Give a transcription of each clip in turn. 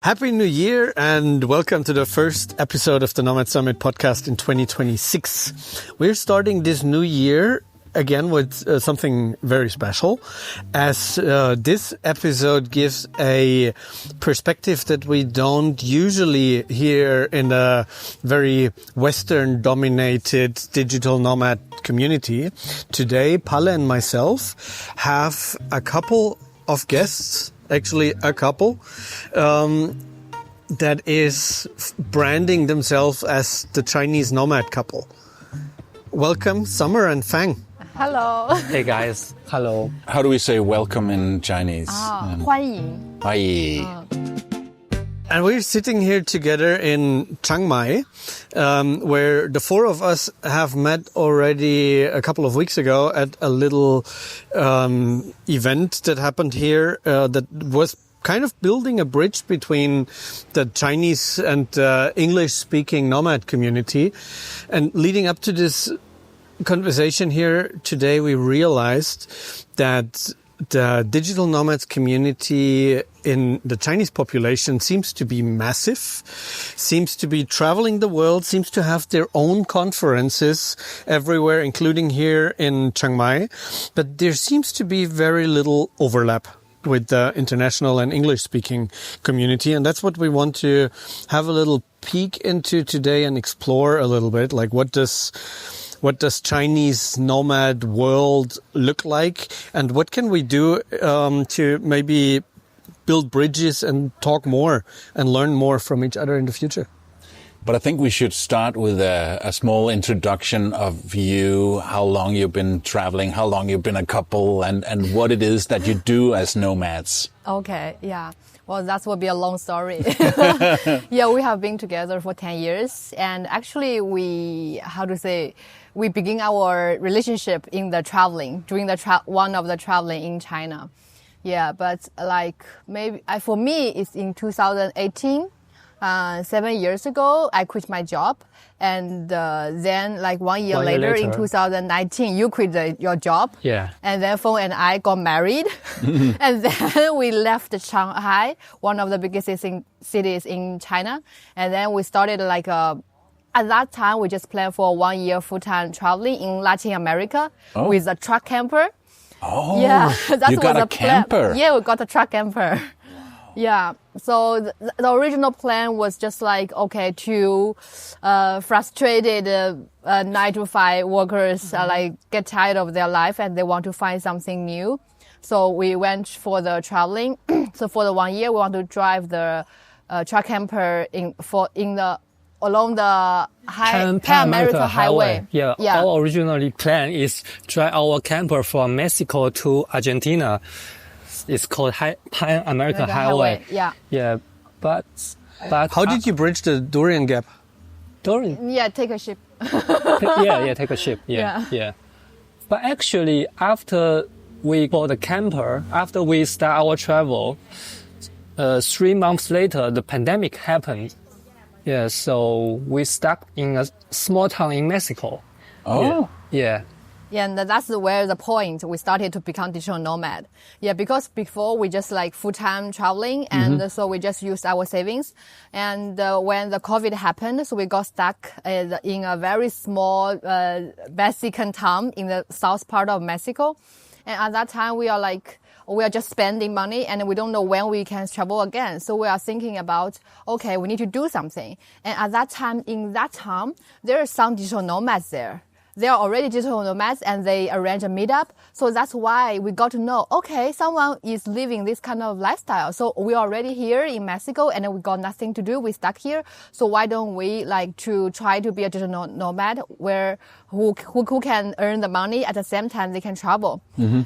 Happy New Year and welcome to the first episode of the Nomad Summit Podcast in 2026. We're starting this new year again with something very special, as this episode gives a perspective that we don't usually hear in a very Western-dominated digital nomad community. Today, Palle and myself have a couple of guests, actually a couple, that is branding themselves as the Chinese nomad couple. Welcome, Summer and Feng. Hello. Hey guys. Hello. How do we say welcome in Chinese? 欢迎. 欢迎. And we're sitting here together in Chiang Mai, where the four of us have met already a couple of weeks ago at a little event that happened here that was kind of building a bridge between the Chinese and English-speaking nomad community. And leading up to this conversation here today, we realized that the digital nomads community in the Chinese population seems to be massive, seems to be traveling the world, seems to have their own conferences everywhere, including here in Chiang Mai. But there seems to be very little overlap with the international and English-speaking community. And that's what we want to have a little peek into today and explore a little bit. Like, what does Chinese nomad world look like, and what can we do to maybe build bridges and talk more and learn more from each other in the future? But I think we should start with a small introduction of you, how long you've been traveling, how long you've been a couple, and what it is that you do as nomads. Okay, yeah. Well, that will be a long story. Yeah, we have been together for 10 years. And actually, we begin our relationship in the traveling, during the one of the traveling in China. Yeah, but like maybe for me, it's in 2018. 7 years ago, I quit my job. And then like 1 year later, in 2019, you quit your job. Yeah. And then Feng and I got married. And then we left Shanghai, one of the biggest cities in China. And then we started at that time, we just planned for 1 year full-time traveling in Latin America with a truck camper. Oh, yeah, that you got was a camper. Yeah, we got a truck camper. Yeah, so the original plan was just like, okay, to frustrated 9-to-5 workers get tired of their life and they want to find something new. So we went for the traveling. So for the 1 year, we want to drive the truck camper along the Pan American Highway. Yeah, our originally plan is drive our camper from Mexico to Argentina. It's called Pan American Highway. Yeah. Yeah, but how did you bridge the Durian Gap? Durian? Yeah, take a ship. Take a ship. Yeah. But actually, after we bought the camper, after we start our travel, 3 months later, the pandemic happened. Yeah, so we stuck in a small town in Mexico. Oh. Yeah. Yeah, and that's where the point we started to become digital nomad. Yeah, because before we just full-time traveling, and so we just used our savings. And when the COVID happened, so we got stuck in a very small Mexican town in the south part of Mexico. And at that time, we are just spending money and we don't know when we can travel again. So we are thinking about, okay, we need to do something. And at that time, in that town, there are some digital nomads there. They are already digital nomads and they arrange a meetup. So that's why we got to know, okay, someone is living this kind of lifestyle. So we're already here in Mexico and we got nothing to do. We stuck here. So why don't we to try to be a digital nomad who can earn the money at the same time they can travel.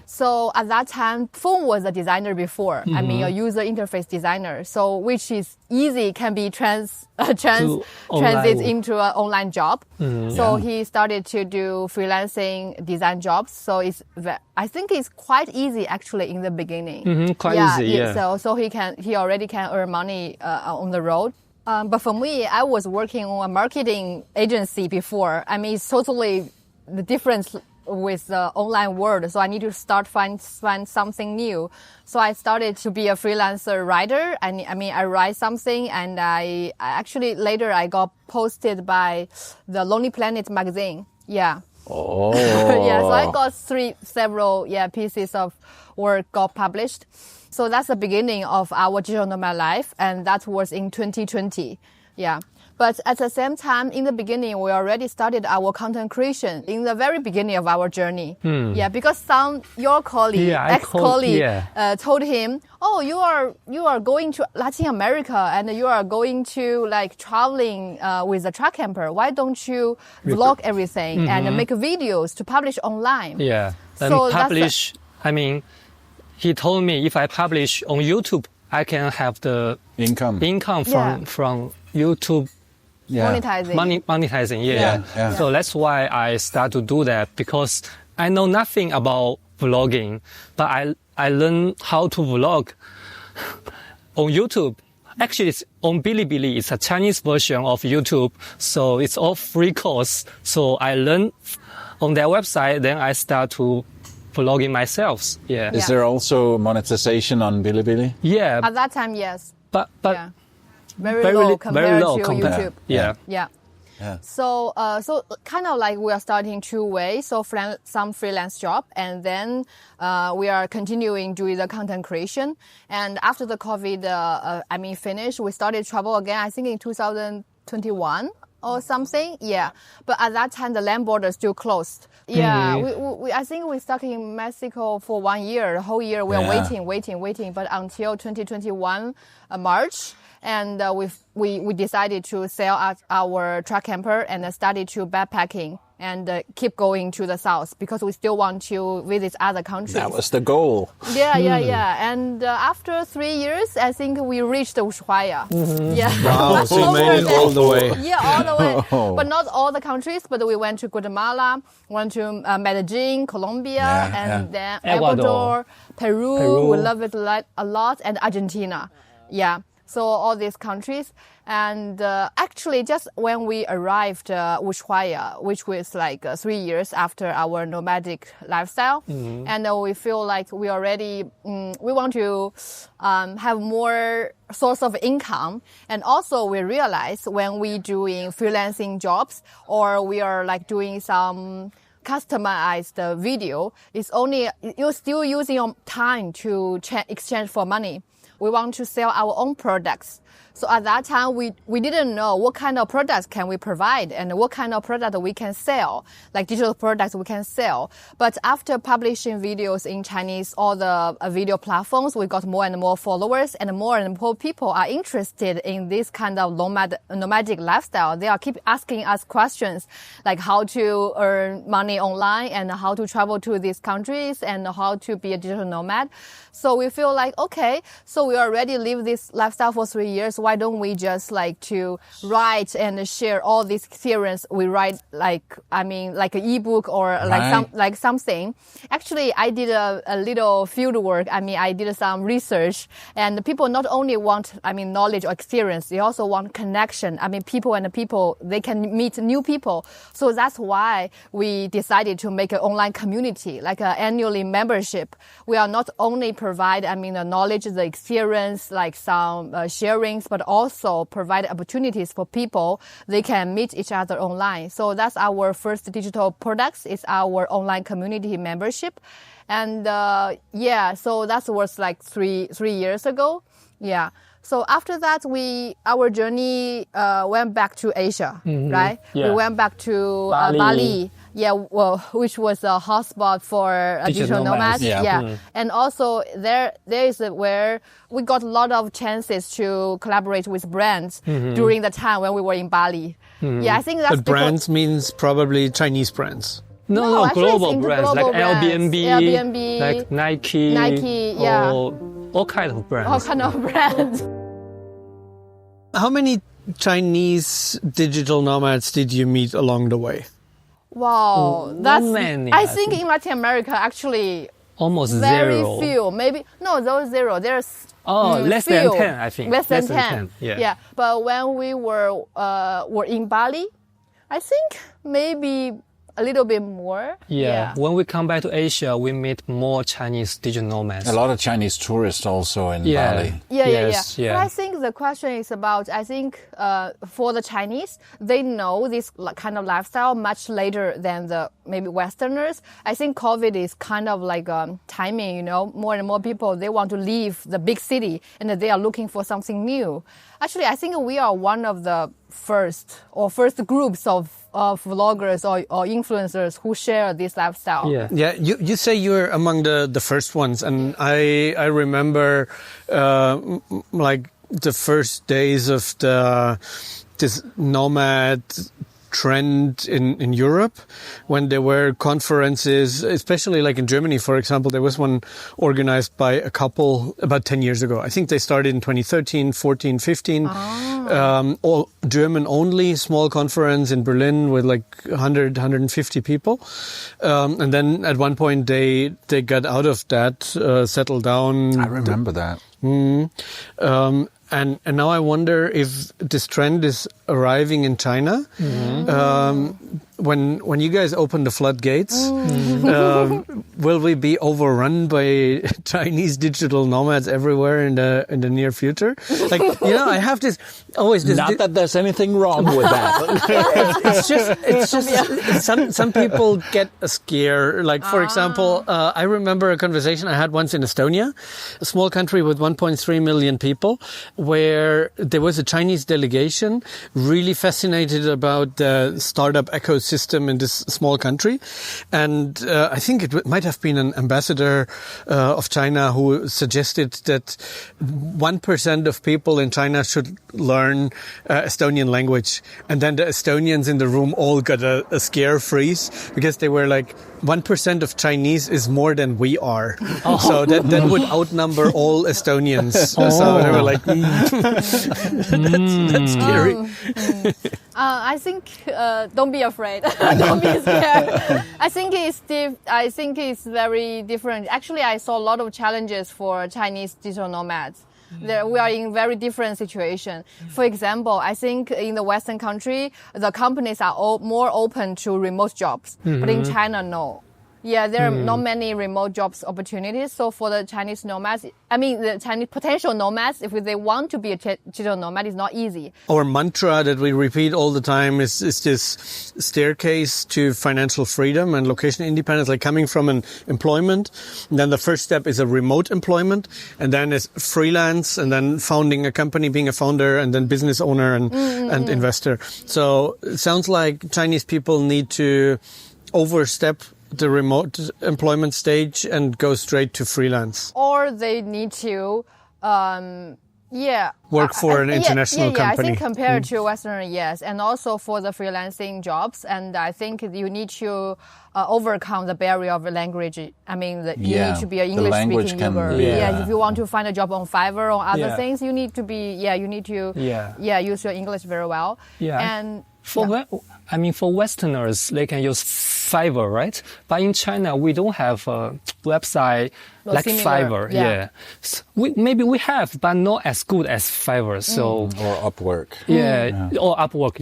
So at that time, Feng was a designer before. I mean, a user interface designer. So which is easy, can be transit into an online job. So he started to do freelancing design jobs. So I think it's quite easy actually in the beginning. Quite easy, yeah. So he already can earn money on the road. But for me, I was working on a marketing agency before. I mean, it's totally the different with the online world. So I need to find something new. So I started to be a freelancer writer. I write something, and I actually later I got posted by the Lonely Planet magazine. Yeah. Oh. Yeah. So I got several pieces of work got published. So that's the beginning of our digital nomad life, and that was in 2020. Yeah. But at the same time, in the beginning, we already started our content creation in the very beginning of our journey. Yeah, because your colleague, ex-colleague, told him, "Oh, you are going to Latin America and you are going to like traveling with a truck camper. Why don't you vlog everything and make videos to publish online?" Yeah, and so publish. He told me if I publish on YouTube, I can have the income from YouTube. Yeah. Monetizing. Yeah. So that's why I start to do that, because I know nothing about vlogging, but I learned how to vlog on YouTube. Actually, it's on Bilibili. It's a Chinese version of YouTube, so it's all free course. So I learned on their website, then I start to vlogging myself. Yeah. Is there also monetization on Bilibili? Yeah. At that time, yes. But very low compared to YouTube. Yeah. So kind of like we are starting two ways. So some freelance job, and then we are continuing doing the content creation. And after the COVID, finished, we started travel again. I think in 2021 or something. Yeah. But at that time, the land border still closed. Yeah. I think we stuck in Mexico for 1 year. The whole year we are waiting. But until 2021 March. And we decided to sell our truck camper and started to backpacking and keep going to the south because we still want to visit other countries. That was the goal. Yeah. And after 3 years, I think we reached Ushuaia. Yeah. Wow, so you made it all the way. Yeah, all the way. But not all the countries, but we went to Guatemala, went to Medellin, Colombia, and then Ecuador, Peru. We love it a lot, and Argentina. Yeah. So all these countries, and actually just when we arrived Ushuaia, which was like 3 years after our nomadic lifestyle, and we feel like we already we want to have more source of income, and also we realize when we doing freelancing jobs or we are like doing some customized video, you're still using your time to exchange for money. We want to sell our own products. So at that time, we didn't know what kind of products can we provide and what kind of product we can sell, like digital products we can sell. But after publishing videos in Chinese, all the video platforms, we got more and more followers, and more people are interested in this kind of nomadic lifestyle. They are keep asking us questions like how to earn money online and how to travel to these countries and how to be a digital nomad. So we feel like, okay, so we already live this lifestyle for 3 years. Why don't we just like to write and share all this experience we write like an ebook or like something. Actually, I did a little field work. I did some research, and people not only want knowledge or experience, they also want connection. People they can meet new people. So that's why we decided to make an online community, like an annually membership. We are not only provide the knowledge, the experience, like some sharings, but also provide opportunities for people. They can meet each other online. So that's our first digital products. It's our online community membership. And so that was like three years ago. Yeah. So after that, our journey went back to Asia, right? Yeah. We went back to Bali. Yeah, well, which was a hotspot for digital nomads. Yeah. And also there is where we got a lot of chances to collaborate with brands during the time when we were in Bali. Yeah, I think that's But brands means probably Chinese brands. No, global brands like Airbnb, like Nike, yeah. All kinds of brands. All kind of brands. How many Chinese digital nomads did you meet along the way? Wow, that's many. I think in Latin America actually almost very zero. Few, maybe those zero. There's less few. than 10, I think. Less than 10. Yeah. But when we were in Bali, I think maybe a little bit more. Yeah. When we come back to Asia, we meet more Chinese digital nomads. A lot of Chinese tourists also in Bali. Yeah. But I think the question is about, for the Chinese, they know this kind of lifestyle much later than the maybe Westerners. I think COVID is kind of like timing, more and more people, they want to leave the big city and they are looking for something new. Actually, I think we are one of the first groups of vloggers or influencers who share this lifestyle. Yeah. You say you're among the first ones, and I remember like the first days of this nomad trend in Europe, when there were conferences, especially like in Germany, for example. There was one organized by a couple about 10 years ago. I think they started in 2013, 14, 15. All German only, small conference in Berlin with like 100, 150 people. And then at one point they got out of that, settled down. I remember that. And now I wonder if this trend is arriving in China. When you guys open the floodgates, will we be overrun by Chinese digital nomads everywhere in the near future? Like, I have this. Not that there's anything wrong with that. it's just some people get a scare. Like, for example, I remember a conversation I had once in Estonia, a small country with 1.3 million people, where there was a Chinese delegation really fascinated about the startup ecosystem in this small country. And I think it might have been an ambassador of China who suggested that 1% of people in China should learn Estonian language. And then the Estonians in the room all got a scare freeze, because they were like, 1% of Chinese is more than we are. So that would outnumber all Estonians. So they were like, that's scary. I think don't be afraid. Don't be scared. I think it's very different. Actually, I saw a lot of challenges for Chinese digital nomads. We are in very different situation. For example, I think in the Western country, the companies are more open to remote jobs. But in China, no. Yeah, there are not many remote jobs opportunities. So for the Chinese nomads, the Chinese potential nomads, if they want to be a digital nomad, it's not easy. Our mantra that we repeat all the time is this staircase to financial freedom and location independence, like coming from an employment. And then the first step is a remote employment, and then is freelance, and then founding a company, being a founder, and then business owner and investor. So it sounds like Chinese people need to overstep the remote employment stage and go straight to freelance. Or they need to, work for an international company. I think compared to Western, yes. And also for the freelancing jobs. And I think you need to overcome the barrier of language. You need to be an English-speaking user. If you want to find a job on Fiverr or other things, you need to use your English very well. And for Westerners, they can use Fiverr, right? But in China, we don't have a website like Fiverr. So maybe we have, but not as good as Fiverr. So or Upwork. Or Upwork.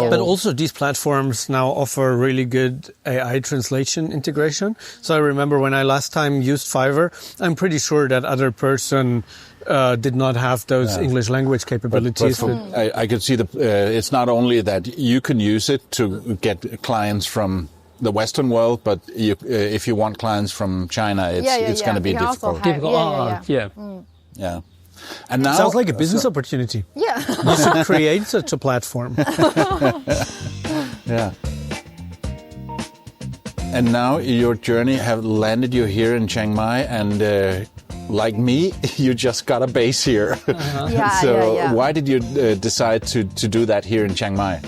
But also these platforms now offer really good AI translation integration. So I remember when I last time used Fiverr, I'm pretty sure that other person did not have those English language capabilities. But I could see it's not only that you can use it to get clients from the Western world, but if you want clients from China, it's going to be difficult. And now sounds like a business opportunity. Yeah, you should create such a platform. And now your journey have landed you here in Chiang Mai, and like me, you just got a base here. Why did you decide to do that here in Chiang Mai?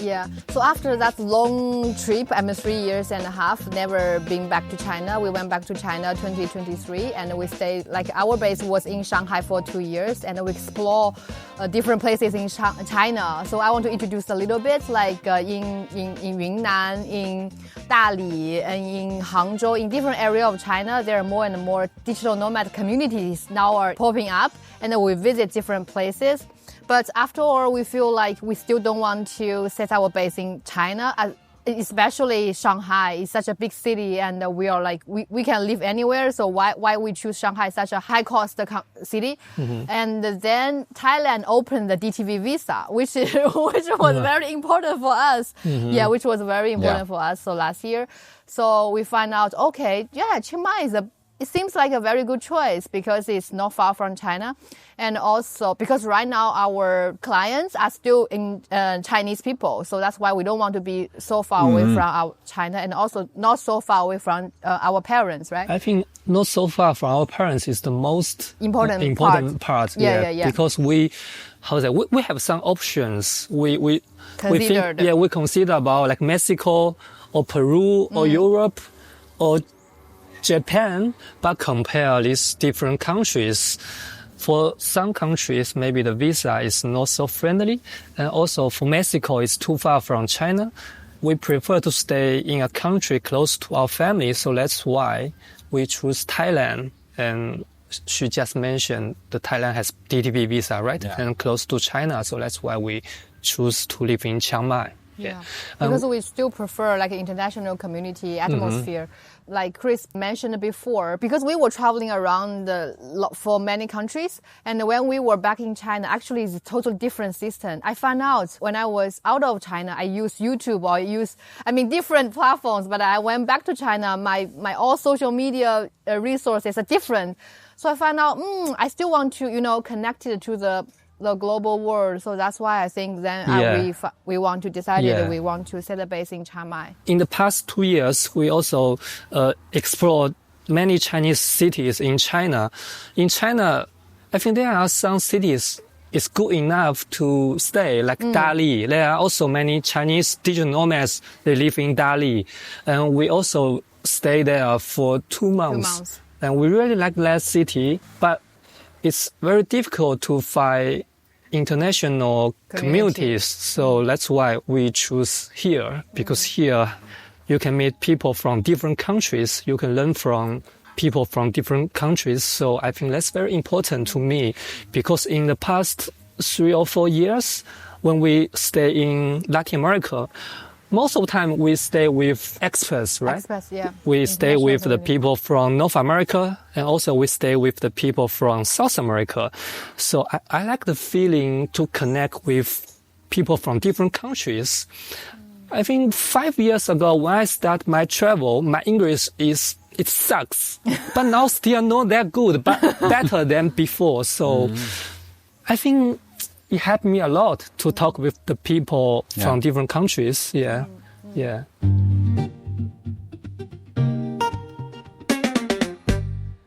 So after that long trip, 3 years and a half, never been back to China. We went back to China 2023, and we stayed, our base was in Shanghai for 2 years, and we explore different places in China. So I want to introduce a little bit, in Yunnan, in Dali, and in Hangzhou, in different areas of China, there are more and more digital nomad communities now are popping up, and we visit different places. But after all, we feel like we still don't want to set our base in China especially Shanghai is such a big city, and we are like we can live anywhere. So why we choose Shanghai, such a high cost city? And then Thailand opened the DTV visa, which was very important for us. Which was very important for us. So last year, so we find out, okay, Chiang Mai it seems like a very good choice because it's not far from China. And also because right now our clients are still in Chinese people. So that's why we don't want to be so far away from our China, and also not so far away from our parents, right? I think not so far from our parents is the most important part. Because we have some options. We consider about like Mexico or Peru or Europe or Japan, but compare these different countries. For some countries, maybe the visa is not so friendly. And also for Mexico, it's too far from China. We prefer to stay in a country close to our family. So that's why we choose Thailand. And she just mentioned that Thailand has DTV visa, right? Yeah. And close to China. So that's why we choose to live in Chiang Mai. Yeah, because we still prefer like an international community atmosphere. Like Chris mentioned before, because we were traveling around for many countries, and when we were back in China, actually it's a totally different system. I found out when I was out of China, I used YouTube or different platforms, but I went back to China, my all social media resources are different. So I found out, I still want to, connect it to the global world. So that's why I think then we want to decide that we want to set a base in Chiang Mai. In the past 2 years, we also explored many Chinese cities in China. In China, I think there are some cities it's good enough to stay, like Dali. There are also many Chinese digital nomads. They live in Dali. And we also stay there for 2 months. And we really like that city, but it's very difficult to find international communities. So that's why we choose here, because here you can meet people from different countries. You can learn from people from different countries. So I think that's very important to me, because in the past 3 or 4 years, when we stay in Latin America, most of the time we stay with expats, right? Expats, yeah. We stay with the people from North America, and also we stay with the people from South America. So I like the feeling to connect with people from different countries. I think 5 years ago when I start my travel, my English it sucks. But now still not that good, but better than before. So I think it helped me a lot to talk with the people from different countries. Yeah.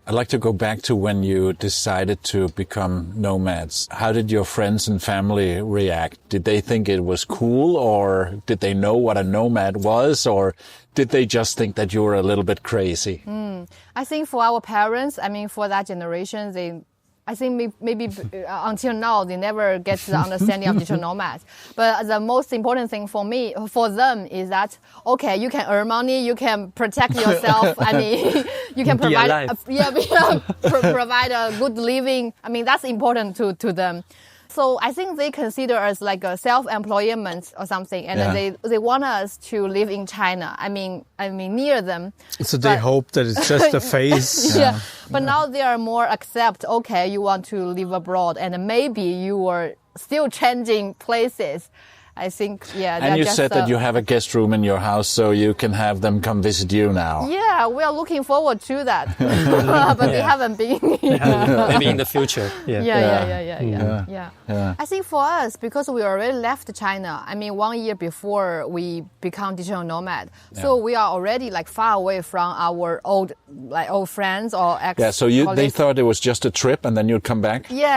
I'd like to go back to when you decided to become nomads. How did your friends and family react? Did they think it was cool, or did they know what a nomad was, or did they just think that you were a little bit crazy? I think for our parents, for that generation, I think maybe until now, they never get the understanding of digital nomads. But the most important thing for them is that, okay, you can earn money, you can protect yourself. You can provide provide a good living. That's important to them. So I think they consider us like a self-employment or something, and then they want us to live in China. Near them. So they hope that it's just a phase. But now they are more accept. Okay, you want to live abroad, and maybe you are still changing places. I think, And you said that you have a guest room in your house, so you can have them come visit you now. Yeah, we are looking forward to that. But they haven't been. Maybe in the future. Yeah. I think for us, because we already left China, 1 year before we become digital nomad. So we are already like far away from our old friends or ex-colleagues. Yeah, so they thought it was just a trip and then you'd come back? Yeah.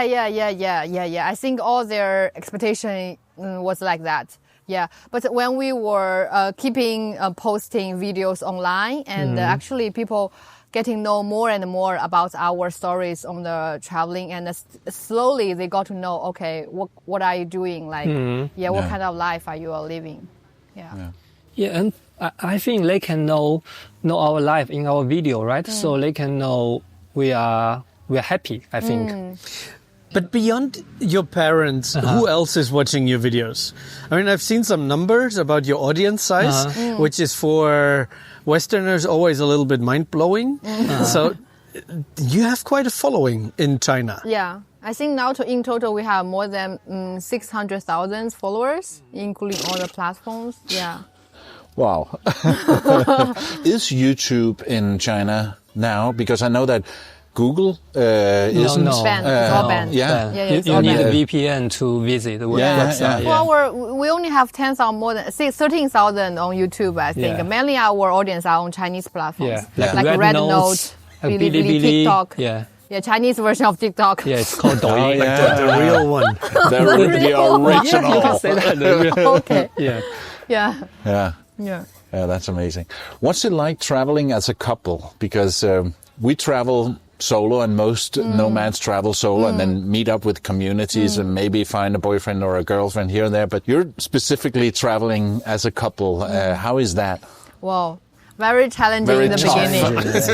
I think all their expectation was like that. Yeah, but when we were posting videos online, and actually people getting know more and more about our stories on the traveling, and slowly they got to know, okay, what are you doing? What kind of life are you living? And I think they can know our life in our video, right? So they can know we are happy, I think. But beyond your parents, who else is watching your videos? I mean, I've seen some numbers about your audience size, which is for Westerners always a little bit mind-blowing. So you have quite a following in China. Yeah. I think now in total we have more than 600,000 followers, including all the platforms. Yeah. Wow. Is YouTube in China now? Because I know that Google isn't. No. Banned. It's all banned. Yeah. You need a VPN to visit the website. We only have 13,000 on YouTube, I think. Yeah. Mainly our audience are on Chinese platforms. Yeah. Like Red Note, Bilibili, TikTok. Yeah, Chinese version of TikTok. Yeah, it's called Douyin. The real one. The original. You can say that. The real. Okay. Yeah. Yeah, that's amazing. What's it like traveling as a couple? Because we travel solo, and most nomads travel solo and then meet up with communities and maybe find a boyfriend or a girlfriend here and there. But you're specifically traveling as a couple. How is that? Wow. Very challenging in the beginning.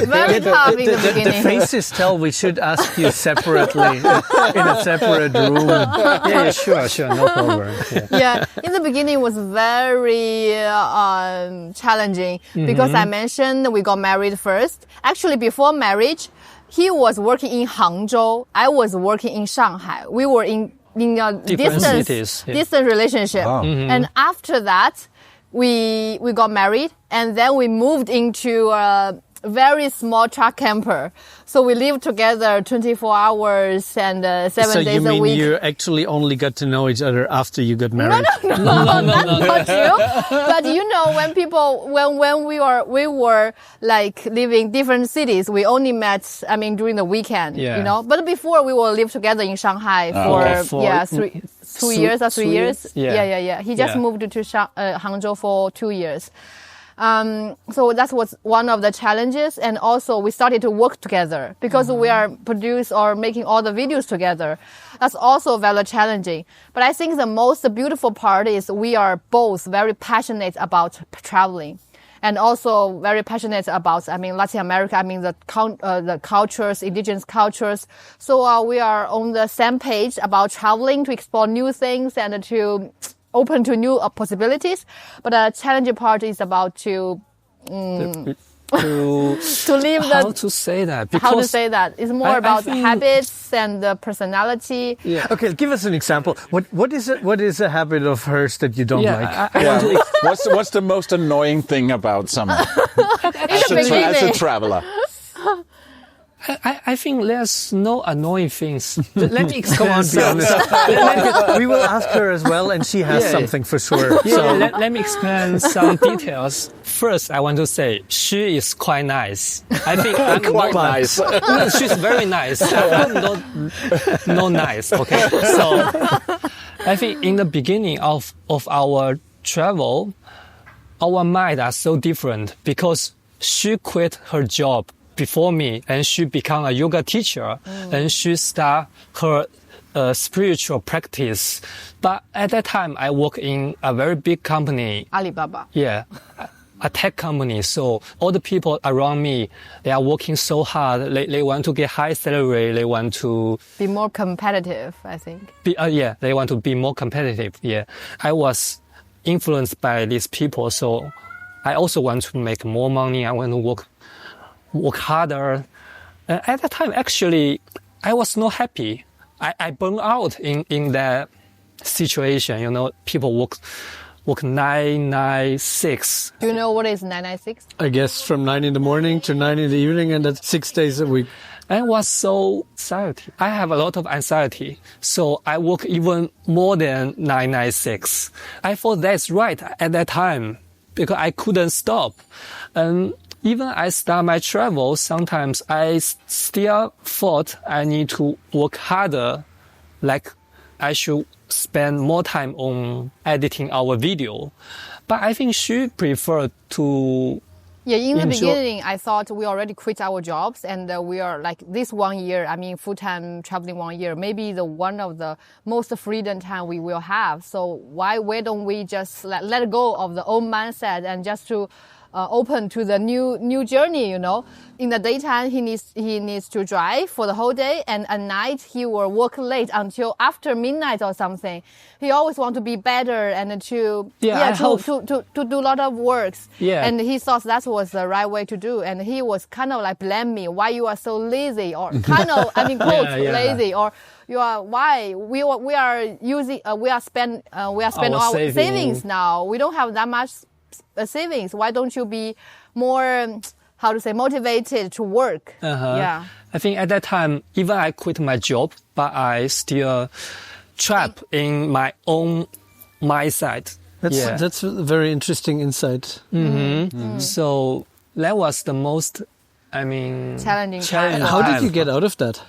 Very tough in the beginning. The faces tell we should ask you separately in a separate room. Yeah, sure, no problem. Yeah, in the beginning it was very challenging because I mentioned we got married first. Actually, before marriage, he was working in Hangzhou. I was working in Shanghai. We were in a distant relationship. Wow. And after that, we got married, and then we moved into a very small truck camper. So we lived together 24 hours and 7 days a week. So you mean you actually only got to know each other after you got married? No, not you. But you know, when we were like living different cities, we only met, during the weekend, you know. But before we will live together in Shanghai for 2 years or 3 years. Yeah. He just moved to Hangzhou for 2 years. So that was one of the challenges. And also we started to work together because we are making all the videos together. That's also very challenging. But I think the most beautiful part is we are both very passionate about traveling. And also very passionate about, Latin America, the cultures, indigenous cultures. So we are on the same page about traveling to explore new things and to open to new possibilities. But the challenging part is about to live how to say that? Because how to say that? It's more about habits and the personality. Yeah. Okay, give us an example. What is a habit of hers that you don't like? What's the most annoying thing about Summer as a traveler? I think there's no annoying things. Let me explain. We will ask her as well, and she has something for sure. Let me explain some details. First, I want to say she is quite nice. I think I'm quite nice. No, she's very nice. I'm not nice. Okay, so I think in the beginning of our travel, our minds are so different because she quit her job before me, and she became a yoga teacher, and she start her spiritual practice. But at that time, I work in a very big company. Alibaba. Yeah, a tech company. So all the people around me, they are working so hard. They want to get high salary. They want to be more competitive, I think. They want to be more competitive. Yeah, I was influenced by these people, so I also want to make more money. I want to work harder. At that time, actually, I was not happy. I burned out in that situation. You know, people work 996. Do you know what is 996? I guess from 9 in the morning to 9 in the evening, and that's 6 days a week. I was so anxiety. I have a lot of anxiety, so I work even more than 996. I thought that's right at that time because I couldn't stop. And even I start my travel, sometimes I still thought I need to work harder, like I should spend more time on editing our video. But I think she preferred to in the beginning, I thought we already quit our jobs and we are like this 1 year, full-time traveling 1 year, maybe one of the most freedom time we will have. So why don't we just let go of the old mindset and just to open to the new journey, you know. In the daytime, he needs to drive for the whole day, and at night he will work late until after midnight or something. He always want to be better and to do a lot of works. Yeah. And he thought that was the right way to do, and he was kind of like blame me why you are so lazy, or kind of quote lazy, or you are why we are using we are spend our savings now. We don't have that much savings. Why don't you be more motivated to work? Yeah. I think at that time, even I quit my job, but I still trapped in my own mindset. That's a very interesting insight. So that was the most, challenging time. And how did you get out of that?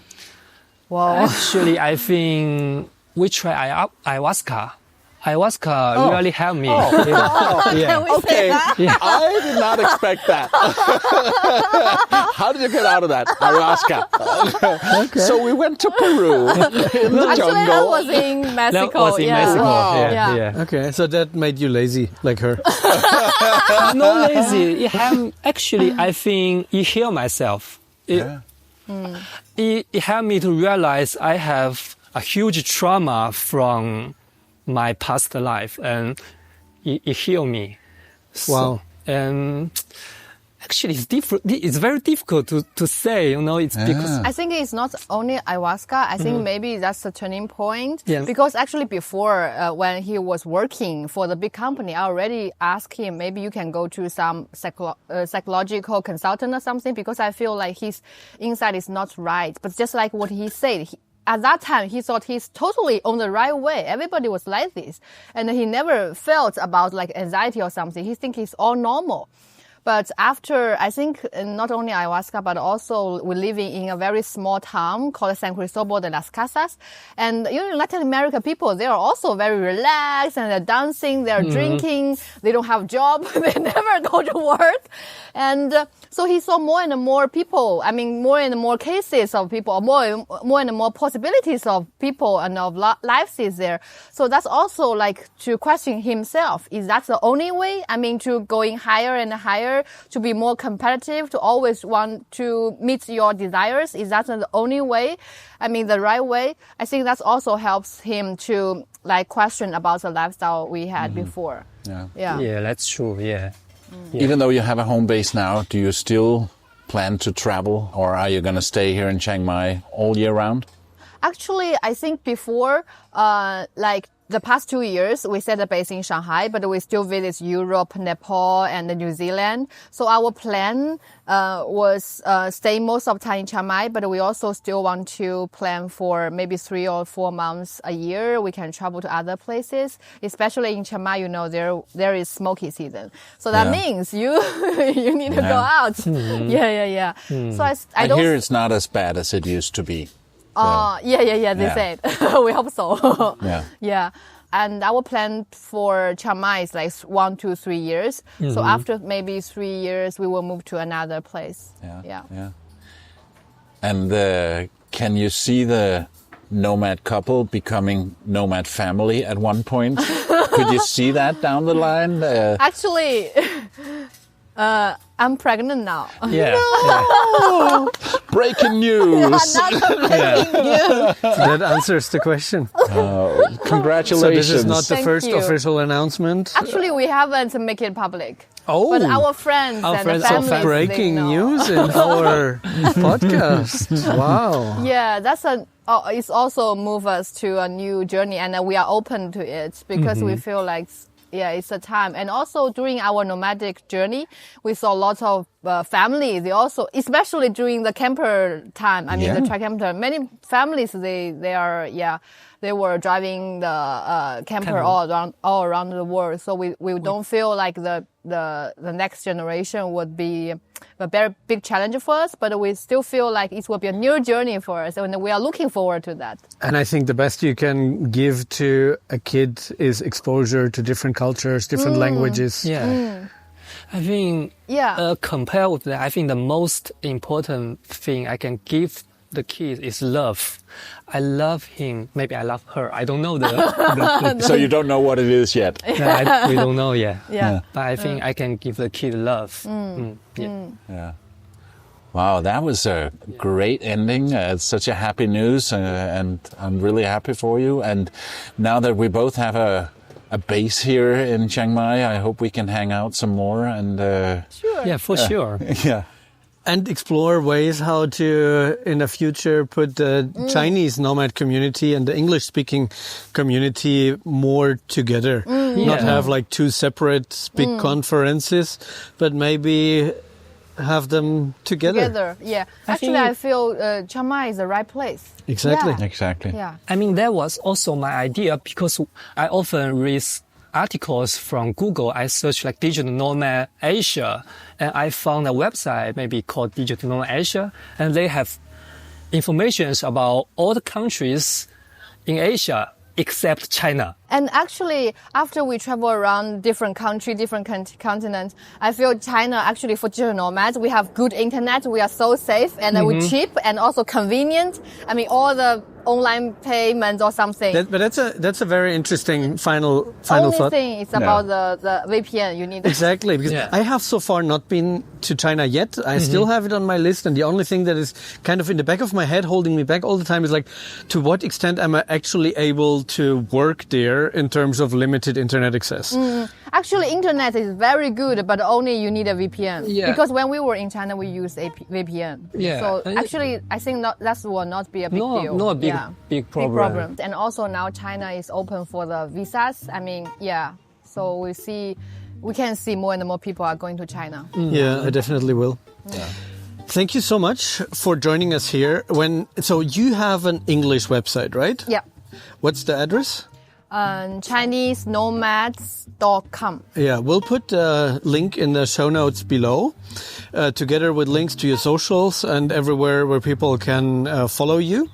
Wow. Actually, I think we tried ayahuasca. Ayahuasca really helped me. Okay, I did not expect that. How did you get out of that? Ayahuasca. Okay. So we went to Peru in the jungle. Actually, that was in Mexico. That was in Mexico. Wow. Yeah. Okay, so that made you lazy, like her. No lazy. Actually, I think it healed myself. It helped me to realize I have a huge trauma from my past life, and it healed me. Wow. And actually, it's very difficult to say, you know, it's because I think it's not only ayahuasca. I think maybe that's the turning point. Yeah. Because actually before, when he was working for the big company, I already asked him, maybe you can go to some psychological consultant or something, because I feel like his inside is not right. But just like what he said, at that time, he thought he's totally on the right way. Everybody was like this. And he never felt about like anxiety or something. He thinks it's all normal. But after, I think, not only ayahuasca, but also we're living in a very small town called San Cristobal de las Casas. And, you know, Latin American people, they are also very relaxed, and they're dancing, they're drinking, they don't have job, they never go to work. And so he saw more and more people, more and more cases of people, more and more possibilities of people and of lives is there. So that's also like to question himself. Is that the only way? To going higher and higher, to be more competitive, to always want to meet your desires? Is that the only way? The right way? I think that also helps him to like question about the lifestyle we had before. Yeah, that's true. Yeah. Even though you have a home base now, do you still plan to travel, or are you going to stay here in Chiang Mai all year round? Actually, I think before, the past 2 years, we set a base in Shanghai, but we still visit Europe, Nepal, and New Zealand. So our plan was stay most of the time in Chiang Mai, but we also still want to plan for maybe 3 or 4 months a year. We can travel to other places, especially in Chiang Mai. You know, there is smoky season, so that means you need to go out. So I don't hear it's not as bad as it used to be. They said. We hope so. Yeah. And our plan for Chiang Mai is like 1 to 3 years. So after maybe 3 years, we will move to another place. Yeah. And can you see the nomad couple becoming nomad family at one point? Could you see that down the line? Actually, I'm pregnant now. Yeah. No! Breaking news. That answers the question. Congratulations. So this is not the Thank first you. official announcement? Actually, we haven't made it public. Oh. But our friends and the families, breaking they know. news in our podcast. Wow. Yeah, it's also move us to a new journey, and we are open to it because we feel like it's a time. And also during our nomadic journey, we saw lots of families. They also, especially during the camper time, the tri-camper, many families, they were driving the camper all around the world. So we don't feel like the next generation would be a very big challenge for us, but we still feel like it will be a new journey for us, and we are looking forward to that. And I think the best you can give to a kid is exposure to different cultures, different languages. Yeah. I think compared with that, I think the most important thing I can give the key is love. I love him. Maybe I love her. I don't know the So you don't know what it is yet? we don't know yet. Yeah. But I think I can give the key to love. Yeah. Wow, that was a great ending. It's such a happy news, and I'm really happy for you. And now that we both have a base here in Chiang Mai, I hope we can hang out some more. And Sure. Yeah, for sure. yeah. And explore ways how to, in the future, put the Chinese nomad community and the English-speaking community more together. Not have like two separate big conferences, but maybe have them together. Yeah. Actually, I feel Chiang Mai is the right place. Exactly. Yeah. Exactly. Yeah. I mean, that was also my idea because I often read articles from Google. I search like Digital Nomad Asia, and I found a website maybe called Digital Nomad Asia, and they have information about all the countries in Asia except China. And actually, after we travel around different countries, different continents, I feel China, actually for digital nomads, we have good internet, we are so safe, and we're cheap and also convenient. I mean, all the online payments or something. But that's a very interesting final Only thought. thing is about the VPN you need. Exactly, because I have so far not been to China yet. I still have it on my list, and the only thing that is kind of in the back of my head, holding me back all the time, is like, to what extent am I actually able to work there in terms of limited internet access? Actually, internet is very good, but only you need a VPN. Yeah. Because when we were in China, we used a VPN. Yeah. So actually, I think that will not be a big deal. No big Big problem. problem. And also now China is open for the visas. I mean, so we can see more and more people are going to China. Yeah, I definitely will. Yeah. Thank you so much for joining us here. So you have an English website, right? Yeah. What's the address? ChineseNomads.com. Yeah, we'll put a link in the show notes below, together with links to your socials and everywhere where people can follow you.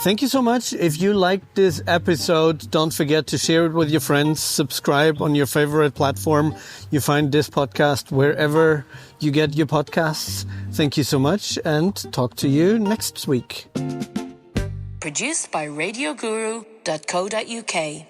Thank you so much. If you liked this episode, don't forget to share it with your friends. Subscribe on your favorite platform. You find this podcast wherever you get your podcasts. Thank you so much, and talk to you next week. Produced by radioguru.co.uk.